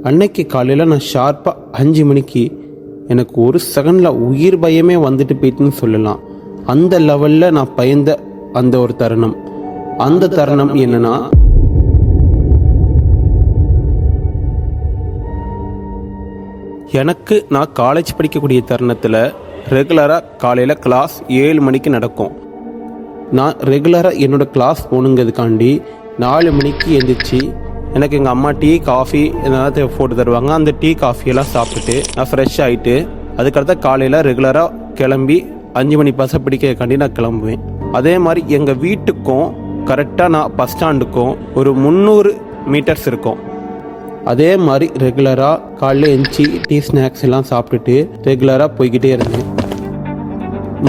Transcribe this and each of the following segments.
அன்னைக்கு காலையில் நான் ஷார்ப்பாக 5 மணிக்கு எனக்கு ஒரு செகண்டில் உயிர் பயமே வந்துட்டு போயிட்டுன்னு சொல்லலாம். அந்த லெவலில் நான் பயந்த அந்த ஒரு தருணம். அந்த தருணம் என்னன்னா, எனக்கு நான் காலேஜ் படிக்கக்கூடிய தருணத்தில் ரெகுலராக காலையில் கிளாஸ் 7 மணிக்கு நடக்கும். நான் ரெகுலராக என்னோடய கிளாஸ் போகணுங்கிறதுக்காண்டி 4 மணிக்கு எழுந்திரிச்சு எனக்கு எங்கள் அம்மா டீ காஃபி எதாவது போட்டு தருவாங்க. அந்த டீ காஃபியெல்லாம் சாப்பிட்டுட்டு நான் ஃப்ரெஷ் ஆகிட்டு அதுக்கடுத்த காலையில் ரெகுலராக கிளம்பி 5 மணி பஸ்ஸை பிடிக்கிறதுக்காண்டி நான் கிளம்புவேன். அதே மாதிரி எங்கள் வீட்டுக்கும் கரெக்டாக நான் பஸ் ஸ்டாண்டுக்கும் ஒரு 300 மீட்டர்ஸ் இருக்கும். அதே மாதிரி ரெகுலராக காலையில் எழுந்துச்சி டீ ஸ்நாக்ஸ் எல்லாம் சாப்பிட்டுட்டு ரெகுலராக போய்கிட்டே இருந்தேன்.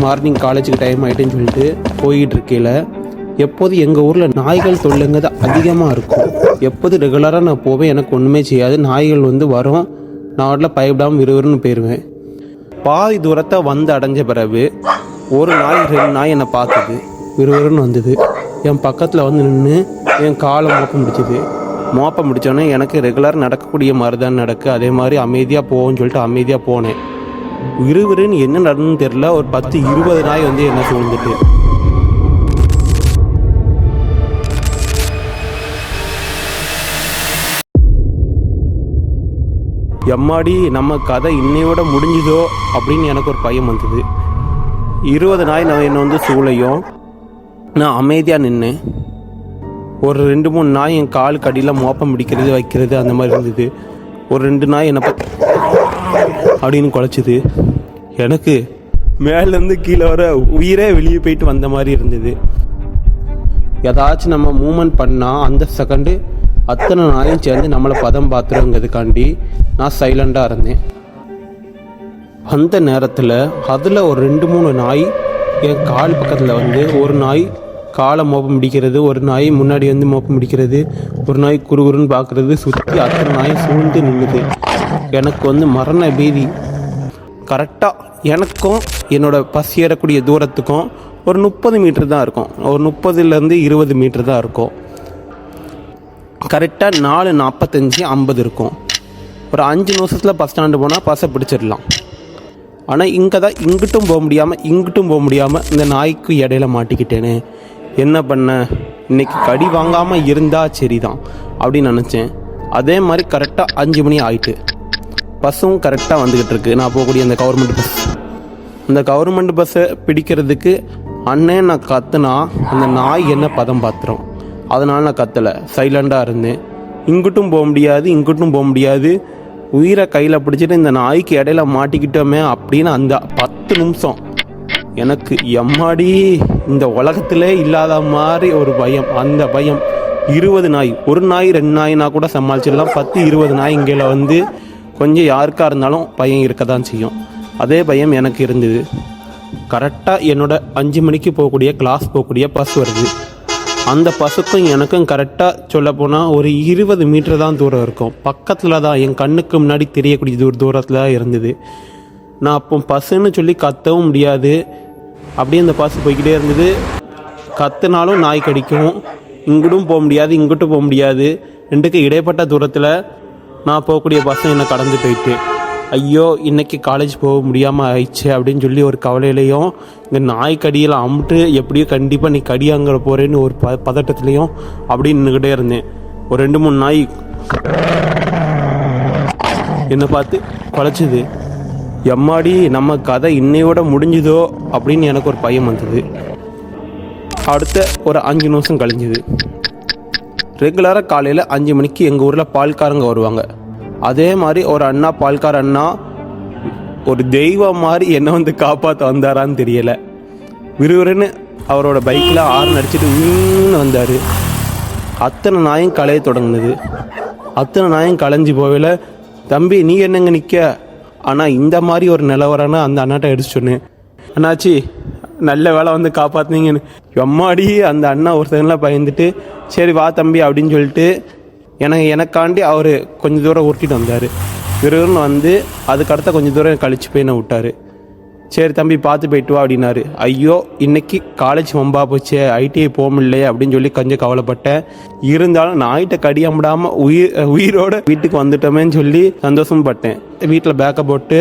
மார்னிங் காலேஜுக்கு டைம் ஆகிட்டுன்னு சொல்லிட்டு போய்கிட்டு இருக்கையில் எப்போது எங்கள் ஊரில் நாய்கள் தொல்லைங்கிறது அதிகமாக இருக்கும். எப்போது ரெகுலராக நான் போவேன், எனக்கு ஒன்றுமே செய்யாது. நாய்கள் வரும், நான் அதில் பயப்படாமல் விறுவிறுன்னு போயிடுவேன். பாதி தூரத்தை வந்து அடைஞ்ச பிறகு ஒரு நாய் 2 நாய் என்னை பார்த்தது, விறுவிறுன்னு வந்தது. என் பக்கத்தில் நின்று என் காலை மோப்பம் முடித்தோடனே எனக்கு ரெகுலர் நடக்கக்கூடிய மாதிரி தான் நடக்கு. அதே மாதிரி அமைதியாக போவோன்னு சொல்லிட்டு அமைதியாக போனேன். விறுவிறுன்னு என்ன நடந்துன்னு தெரியல, ஒரு 10-20 நாய் என்ன சூழ்ந்துட்டு. எம்மாடி நம்ம கதை இன்னையோட முடிஞ்சுதோ அப்படின்னு எனக்கு ஒரு பயம் வந்தது. 20 நாய் நான் என்னை சூளையும் நான் அமைதியாக நின்னேன். ஒரு 2-3 நாய் என் கால் கடியில் மோப்பம் பிடிக்கிறது வைக்கிறது அந்த மாதிரி இருந்தது. ஒரு 2 நாய் என்னை அப்படின்னு குலைச்சிது. எனக்கு மேலேருந்து கீழே வர உயிரே வெளியே போயிட்டு வந்த மாதிரி இருந்தது. ஏதாச்சும் நம்ம மூமெண்ட் பண்ணால் அந்த செகண்டு அத்தனை நாயும் சேர்ந்து நம்மளை பதம் பார்த்துருங்கிறதுக்காண்டி நான் சைலண்டாக இருந்தேன். அந்த நேரத்தில் அதில் ஒரு 2-3 நாய் என் கால் பக்கத்தில் ஒரு நாய் காலை மோப்பம் பிடிக்கிறது, ஒரு நாய் முன்னாடி மோப்பம் பிடிக்கிறது, ஒரு நாய் குறுகுறுன்னு பார்க்குறது, சுற்றி அத்தனை நாய் சூழ்ந்து நின்றுது. எனக்கு மரண பீதி. கரெக்டாக எனக்கும் என்னோடய பஸ் ஏறக்கூடிய தூரத்துக்கும் ஒரு 30 மீட்டர் தான் இருக்கும். ஒரு 30-லேருந்து 20 மீட்டர் தான் இருக்கும். கரெக்டாக 4:45-50 இருக்கும். ஒரு 5 நிமிஷத்தில் பஸ் ஸ்டாண்டு போனால் பஸ்ஸை பிடிச்சிடலாம். ஆனால் இங்கே தான் இங்கிட்டும் போக முடியாமல் இங்கிட்டும் போக முடியாமல் இந்த நாய்க்கு இடையில மாட்டிக்கிட்டேனே. என்ன பண்ண, இன்றைக்கி கடி வாங்காமல் இருந்தால் சரி தான் அப்படின்னு நினச்சேன். அதே மாதிரி கரெக்டாக 5 மணி ஆகிட்டு பஸ்ஸும் கரெக்டாக வந்துக்கிட்டு இருக்கு. நான் போகக்கூடிய அந்த கவர்மெண்ட் பஸ், அந்த கவர்மெண்ட் பஸ்ஸை பிடிக்கிறதுக்கு அண்ணே நான் கத்துனா அந்த நாய் என்ன பதம் பார்த்துரும். அதனால் நான் கத்தலை, சைலண்டாக இருந்தேன். இங்கிட்டும் போக முடியாது இங்கிட்டும் போக முடியாது, உயிரை கையில் பிடிச்சிட்டு இந்த நாய்க்கு இடையில மாட்டிக்கிட்டோமே அப்படின்னு அந்த 10 நிமிஷம் எனக்கு எம்மாடி இந்த உலகத்திலே இல்லாத மாதிரி ஒரு பயம். அந்த பயம் 20 நாய், ஒரு நாய் 2 நாய்னா கூட சமாளிச்சிடலாம். 10-20 நாய் இங்கே கொஞ்சம் யாருக்காக இருந்தாலும் பயம் இருக்க தான் செய்யும். அதே பயம் எனக்கு இருந்தது. கரெக்டாக என்னோட 5 மணிக்கு போகக்கூடிய கிளாஸ் போகக்கூடிய பஸ் வருது. அந்த பஸ்ஸுக்கும் எனக்கும் கரெக்டாக சொல்லப்போனால் ஒரு 20 மீட்டர் தான் தூரம் இருக்கும். பக்கத்தில் தான் என் கண்ணுக்கு முன்னாடி தெரியக்கூடிய தூரத்தில் தான் இருந்தது. நான் அப்போ பஸ்ஸுன்னு சொல்லி கத்தவும் முடியாது. அப்படியே அந்த பஸ் போய்கிட்டே இருந்தது. கத்துனாலும் நாய் கடிக்கும். இங்கிட்டும் போக முடியாது இங்கிட்டும் போக முடியாது. 2க்கு இடைப்பட்ட தூரத்தில் நான் போகக்கூடிய பஸ்ஸை என்னை கடந்து போயிட்டு, ஐயோ இன்னைக்கு காலேஜ் போக முடியாமல் ஆயிடுச்சு அப்படின்னு சொல்லி ஒரு கவலையிலையும், இங்கே நாய் கடியில் அம்பிட்டு எப்படியோ கண்டிப்பாக நீ கடியாங்கிற போகிறேன்னு ஒரு பதட்டத்துலேயும் அப்படின்னு நின்றுக்கிட்டே இருந்தேன். ஒரு 2-3 நாய் என்னை பார்த்து குலைச்சிது. எம்மாடி நம்ம கதை இன்னையோட முடிஞ்சுதோ அப்படின்னு எனக்கு ஒரு பயம் வந்தது. அடுத்த ஒரு 5 நிமிஷம் கழிஞ்சுது. ரெகுலராக காலையில் 5 மணிக்கு எங்கள் ஊரில் பால்காரங்க வருவாங்க. அதே மாதிரி ஒரு அண்ணா, பால்கார அண்ணா, ஒரு தெய்வம் மாதிரி என்னை காப்பாற்ற வந்தாரான்னு தெரியலை. விறுவிறுன்னு அவரோட பைக்கில் ஹார்ன் அடிச்சுட்டு வந்தார். அத்தனை நாயும் களைய தொடங்குனது. அத்தனை நாயும் களைஞ்சி போகல. தம்பி நீ என்னங்க நிற்க, ஆனால் இந்த மாதிரி ஒரு நிலவரன்னு அந்த அண்ணாட்ட எடுத்து சொன்னேன். அண்ணாச்சி நல்ல வேலை காப்பாற்றினீங்கன்னு. எம்மாடி அந்த அண்ணா ஒரு செகண்டில் பயந்துட்டு சரி வா தம்பி அப்படின்னு சொல்லிட்டு எனக்காண்டி அவர் கொஞ்சம் தூரம் உருட்டிட்டு வந்தார். விறுவிறுன்னு அதுக்கடுத்த கொஞ்சம் தூரம் கழிச்சு போய் என்னை விட்டார். சரி தம்பி பார்த்து போயிட்டு வா அப்படின்னாரு. ஐயோ இன்னைக்கு காலேஜ் வம்பா போச்சு, ஐடிஐ போக முடியல அப்படின்னு சொல்லி கொஞ்சம் கவலைப்பட்டேன். இருந்தாலும் நாய்கிட்ட கடியாமடாமல் உயிரோட வீட்டுக்கு வந்துட்டோமேன்னு சொல்லி சந்தோஷப்பட்டேன். வீட்டில் பேக்கப் போட்டு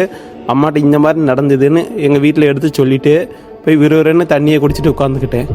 அம்மாட்ட இந்த மாதிரி நடந்ததுன்னு எங்கள் வீட்டில் எடுத்து சொல்லிவிட்டு போய் விறுவிறுன்னு தண்ணியை குடிச்சிட்டு உட்காந்துக்கிட்டேன்.